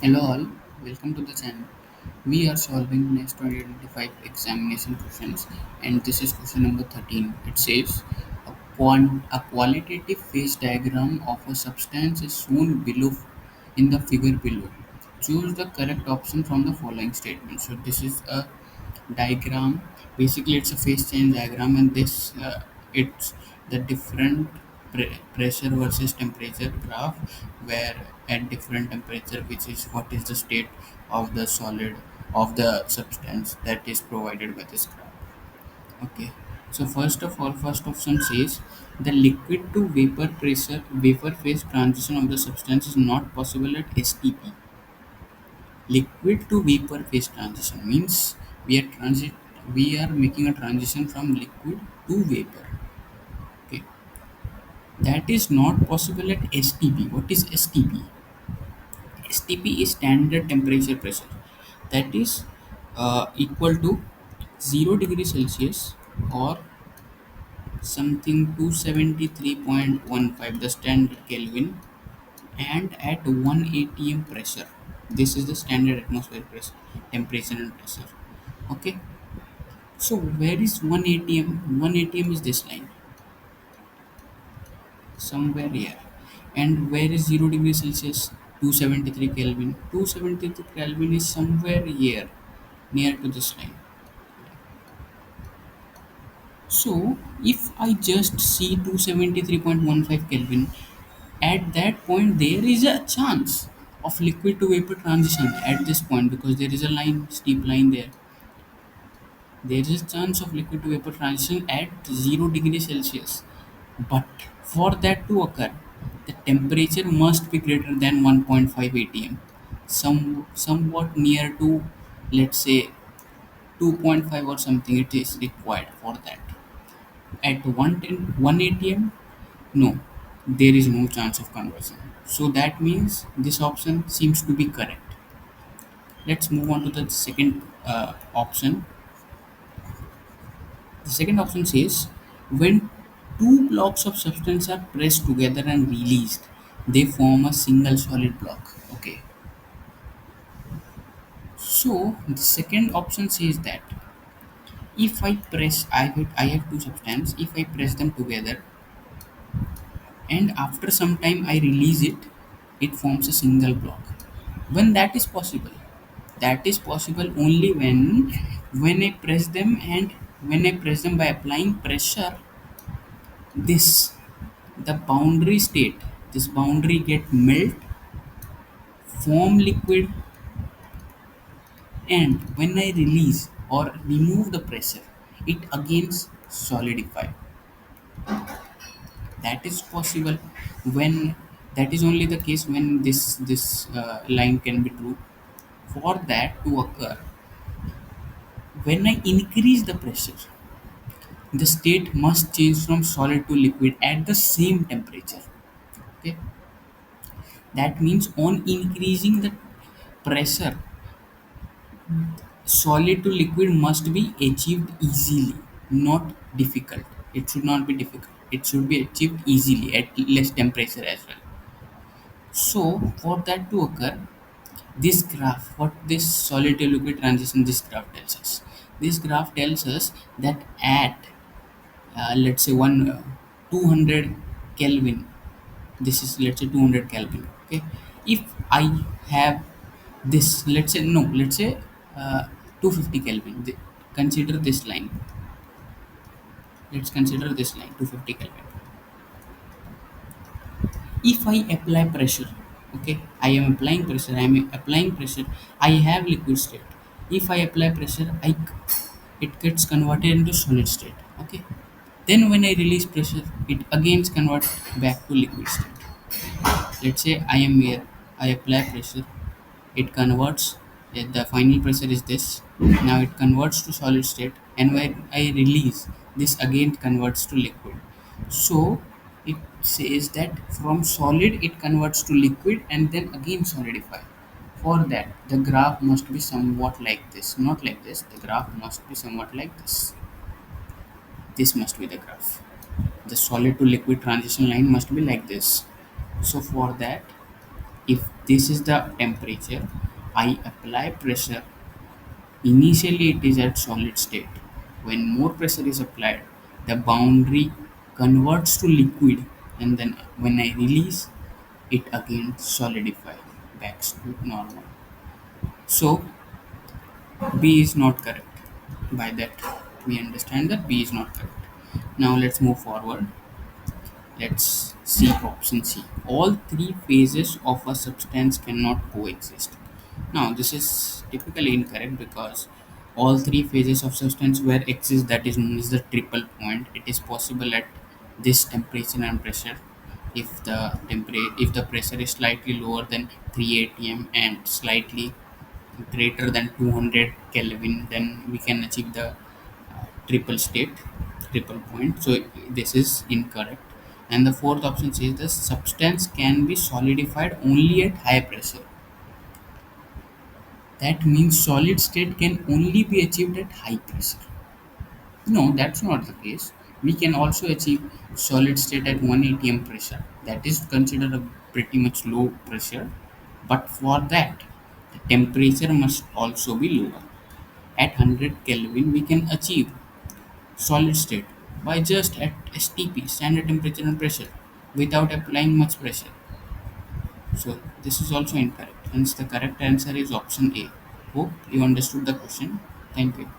Hello all, welcome to the channel. We are solving next 2025 examination questions and this is question number 13. It says a qualitative phase diagram of a substance is shown below in the figure below. Choose the correct option from the following statement. So this is a diagram. Basically it's a phase change diagram and this it's the different pressure versus temperature graph where at different temperature which is what is the state of the solid of the substance that is provided by this graph. Okay, so first of all, first option says the liquid to vapor phase transition of the substance is not possible at STP. Liquid to vapor phase transition means we are making a transition from liquid to vapor. Okay, that is not possible at STP. What is STP? STP is standard temperature pressure. That is equal to 0 degree Celsius or something 273.15 the standard Kelvin and at 1 atm pressure. This is the standard atmospheric pressure, temperature and pressure. Okay, so where is 1 atm? 1 atm is this line somewhere here. And where is 0 degree Celsius? 273 Kelvin. 273 Kelvin is somewhere here near to this line. So if I just see 273.15 Kelvin, at that point there is a chance of liquid to vapor transition at this point because there is a line, steep line there. There is a chance of liquid to vapor transition at 0 degree Celsius. But for that to occur, the temperature must be greater than 1.5 atm, somewhat near to, let's say, 2.5 or something. It is required for that. At 1 atm, no, there is no chance of conversion. So that means this option seems to be correct. Let's move on to the second option. The second option says when two blocks of substance are pressed together and released, they form a single solid block. Okay. So the second option says that if I have two substances, if I press them together and after some time I release it, it forms a single block. When that is possible? That is possible only when I press them and when I press them by applying pressure, this the boundary state, this boundary get melt, form liquid, and when I release or remove the pressure, it again solidify. That is possible when that is only the case when this line can be true. For that to occur, when I increase the pressure, the state must change from solid to liquid at the same temperature. Okay, that means on increasing the pressure, solid to liquid must be achieved easily, not difficult. It should not be difficult. It should be achieved easily at less temperature as well. So, for that to occur, this graph, what this solid to liquid transition, this graph tells us. This graph tells us that at let's say 200 Kelvin, this is let's say 200 Kelvin. Okay, if I have this, let's say 250 Kelvin. Consider this line. Let's consider this line 250 Kelvin. If I apply pressure, okay, I am applying pressure. I have liquid state. If I apply pressure, it gets converted into solid state. Okay. Then when I release pressure, it again converts back to liquid state. Let's say I am here. I apply pressure. It converts. The final pressure is this. Now it converts to solid state, and when I release, this again converts to liquid. So it says that from solid it converts to liquid and then again solidify. For that, the graph must be somewhat like this, not like this. The graph must be somewhat like this. This must be the graph. The solid to liquid transition line must be like this. So for that, If this is the temperature, I apply pressure. Initially, it is at solid state. When more pressure is applied, the boundary converts to liquid, and then when I release, it again solidifies back to normal. So, B is not correct. By that, we understand that B is not correct. Now, let's move forward. Let's see option C. All three phases of a substance cannot coexist. Now, this is typically incorrect because all three phases of substance where exist, that is known as the triple point. It is possible at this temperature and pressure. If the pressure is slightly lower than 3 atm and slightly greater than 200 Kelvin, then we can achieve the triple state, triple point. So this is incorrect. And the fourth option says the substance can be solidified only at high pressure. That means solid state can only be achieved at high pressure. No, that's not the case. We can also achieve solid state at 1 atm pressure. That is considered a pretty much low pressure. But for that, the temperature must also be lower. At 100 Kelvin, we can achieve solid state by just at STP, standard temperature and pressure, without applying much pressure. So this is also incorrect. Hence the correct answer is option A. Hope you understood the question. Thank you.